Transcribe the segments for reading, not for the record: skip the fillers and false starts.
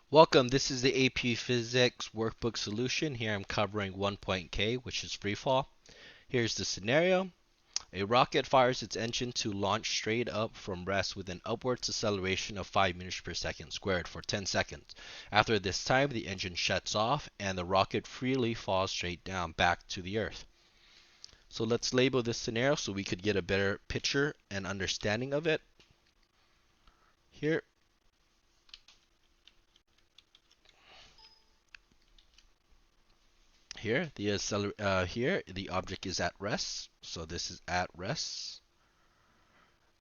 Welcome, this is the AP Physics Workbook solution. Here I'm covering 1.K, which is freefall. Here's the scenario. A rocket fires its engine to launch straight up from rest with an upwards acceleration of 5 meters per second squared for 10 seconds. After this time, the engine shuts off and the rocket freely falls straight down back to the Earth. So let's label this scenario so we could get a better picture and understanding of it. Here, Here the object is at rest, so this is at rest.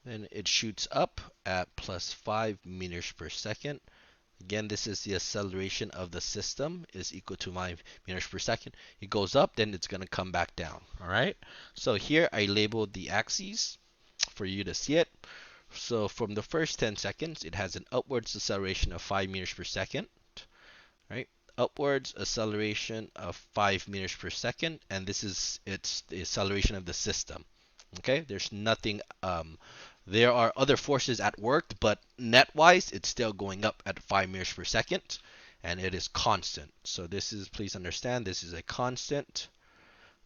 Then it shoots up at plus 5 meters per second. Again, this is the acceleration of the system is equal to 5 meters per second. It goes up, then it's going to come back down. All right. So here I labeled the axes for you to see it. So from the first 10 seconds, it has an upwards acceleration of 5 meters per second. Right? Upwards acceleration of 5 meters per second, and this is it's the acceleration of the system. Okay, there's nothing. There are other forces at work, but net-wise, it's still going up at 5 meters per second, and it is constant. So this is, please understand, this is a constant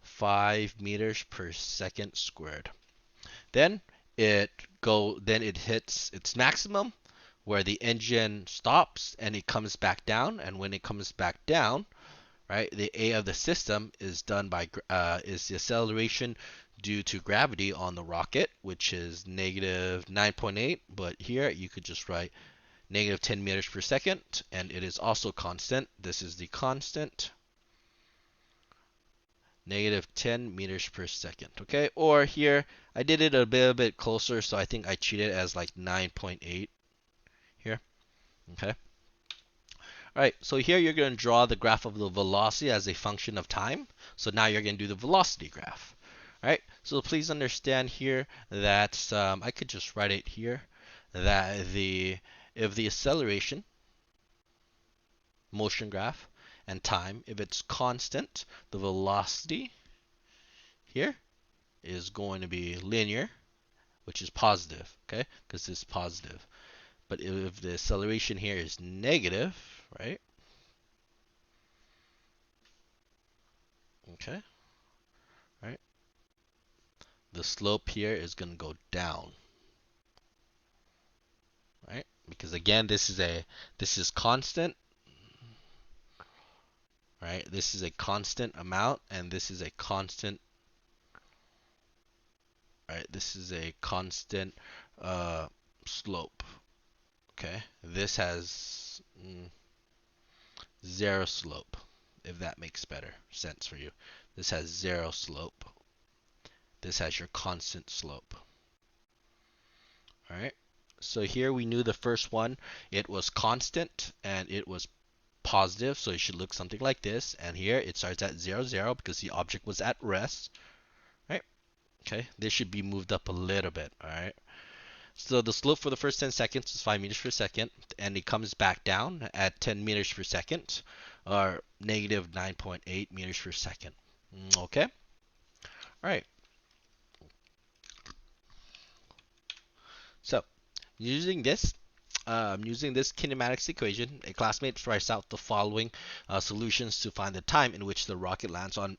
5 meters per second squared. Then then it hits its maximum where the engine stops and it comes back down, and when it comes back down, right, the A of the system is done by is the acceleration due to gravity on the rocket, which is negative 9.8, but here you could just write negative 10 meters per second, and it is also constant. This is the constant, negative 10 meters per second. Okay, or here I did it a bit closer, so I think I treated it as like 9.8 here. Okay. All right, so here you're going to draw the graph of the velocity as a function of time. So now you're going to do the velocity graph. All right, so please understand here that I could just write it here that if the acceleration, motion graph, and time, if it's constant, the velocity here is going to be linear, which is positive, okay, because it's positive. But if the acceleration here is negative, right? Okay, right? The slope here is going to go down, right? Because again, this is constant, right? This is a constant amount, and this is a constant, right? This is a constant slope. Okay, this has zero slope, if that makes better sense for you. This has zero slope. This has your constant slope. All right. So here we knew the first one, it was constant and it was positive, so it should look something like this. And here it starts at 0, 0 because the object was at rest. Right? Okay, this should be moved up a little bit. All right. So the slope for the first 10 seconds is 5 meters per second, and it comes back down at 10 meters per second, or negative 9.8 meters per second. Okay? All right. So using this kinematics equation, a classmate writes out the following solutions to find the time in which the rocket lands on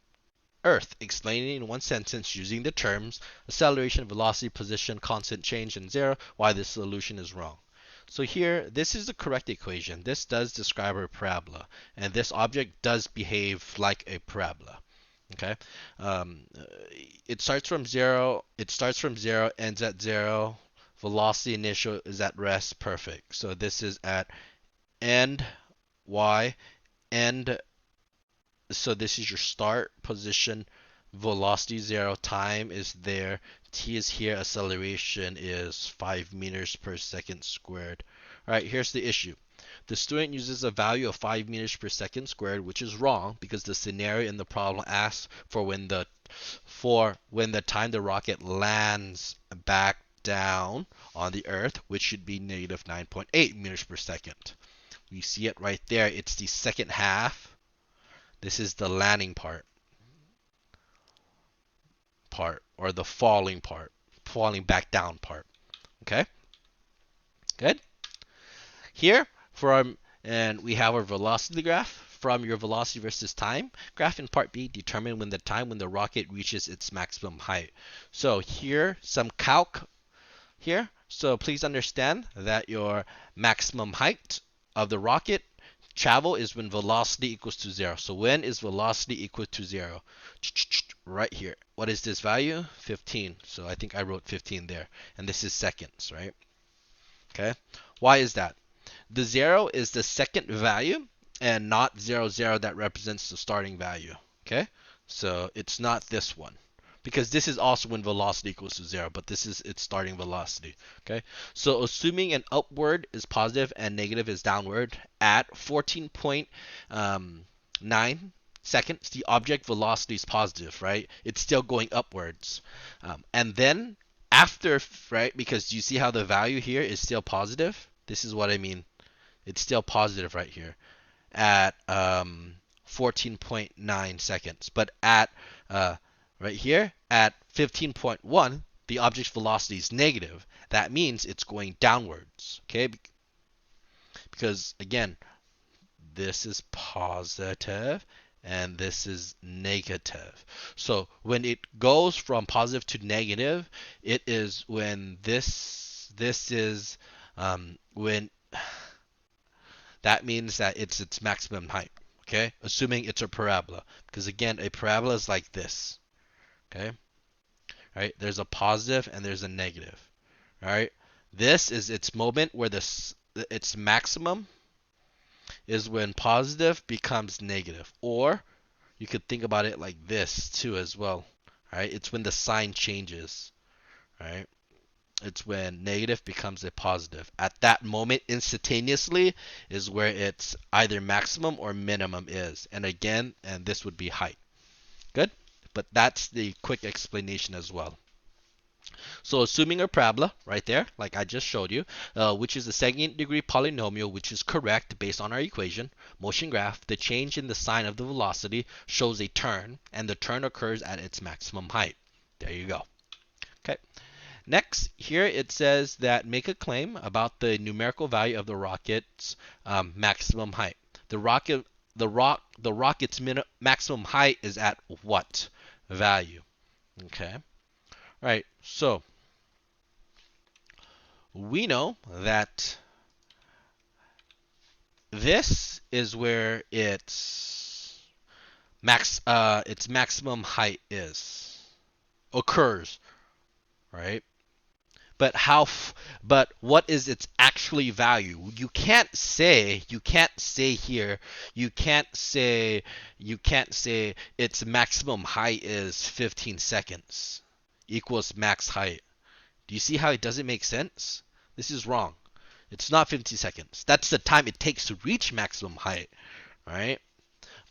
Earth, explaining in one sentence using the terms acceleration, velocity, position, constant, change, and zero, why this solution is wrong. So here, this is the correct equation. This does describe a parabola, and this object does behave like a parabola. Okay, um, it starts from zero. Ends at zero. Velocity initial is at rest. Perfect. So this is at end y, end. So this is your start position. Velocity 0, time is there. T is here. Acceleration is 5 meters per second squared. All right, here's the issue. The student uses a value of 5 meters per second squared, which is wrong because the scenario in the problem asks for when the time the rocket lands back down on the Earth, which should be negative 9.8 meters per second. You see it right there. It's the second half. This is the landing part, or the falling back down part. Okay, good. Here, And we have our velocity graph from your velocity versus time graph in part B. Determine when the rocket reaches its maximum height. So here, some calc here. So please understand that your maximum height of the rocket travel is when velocity equals to 0. So when is velocity equal to 0? Right here. What is this value? 15. So I think I wrote 15 there. And this is seconds, right? Okay. Why is that? The 0 is the second value and not 0, 0 that represents the starting value. Okay. So it's not this one, because this is also when velocity equals to 0, but this is its starting velocity. Okay, so assuming an upward is positive and negative is downward at 14.9 seconds, the object velocity is positive, right? It's still going upwards. And then after, right, because you see how the value here is still positive? This is what I mean. It's still positive right here at 14.9 seconds. But at right here at 15.1, the object's velocity is negative. That means it's going downwards. Okay, because again, this is positive and this is negative. So when it goes from positive to negative, it is when this is when that means that it's its maximum height. Okay, assuming it's a parabola, because again, a parabola is like this. Okay, right? There's a positive and there's a negative. All right, this is its moment where its maximum is when positive becomes negative, or you could think about it like this too as well. All right, it's when the sign changes. Right, it's when negative becomes a positive. At that moment, instantaneously, is where its either maximum or minimum is. And again, and this would be height. Good? But that's the quick explanation as well. So assuming a parabola right there, like I just showed you, which is a second degree polynomial, which is correct based on our equation, motion graph, the change in the sign of the velocity shows a turn, and the turn occurs at its maximum height. There you go. Okay. Next, here it says that make a claim about the numerical value of the rocket's maximum height. The rocket's maximum height is at what value? Okay. All right. So we know that this is where its maximum height is occurs, right? But but what is its actually value? You can't say its maximum height is 15 seconds equals max height. Do you see how it doesn't make sense? This is wrong. It's not 50 seconds. That's the time it takes to reach maximum height, right?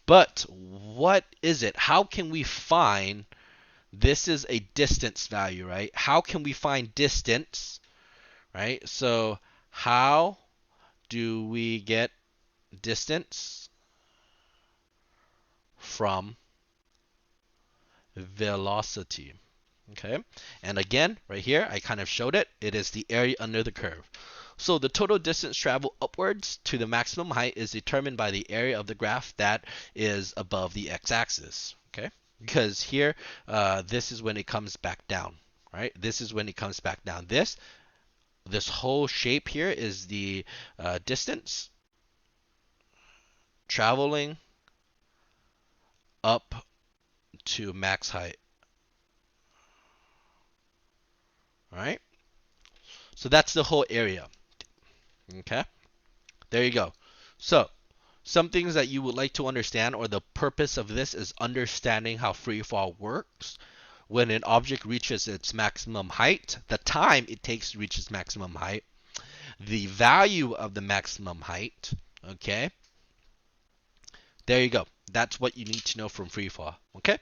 But what is it? How can we find this is a distance value, right? How can we find distance, right? So how do we get distance from velocity? Okay, and again, right here, I kind of showed it. It is the area under the curve. So the total distance traveled upwards to the maximum height is determined by the area of the graph that is above the x-axis. Okay, because here, this is when it comes back down, right? This is when it comes back down. This whole shape here is the distance traveling up to max height. All right, so that's the whole area. Okay, there you go. So some things that you would like to understand, or the purpose of this is understanding how free fall works. When an object reaches its maximum height, the time it takes to reach its maximum height, the value of the maximum height. Okay, there you go. That's what you need to know from free fall. Okay.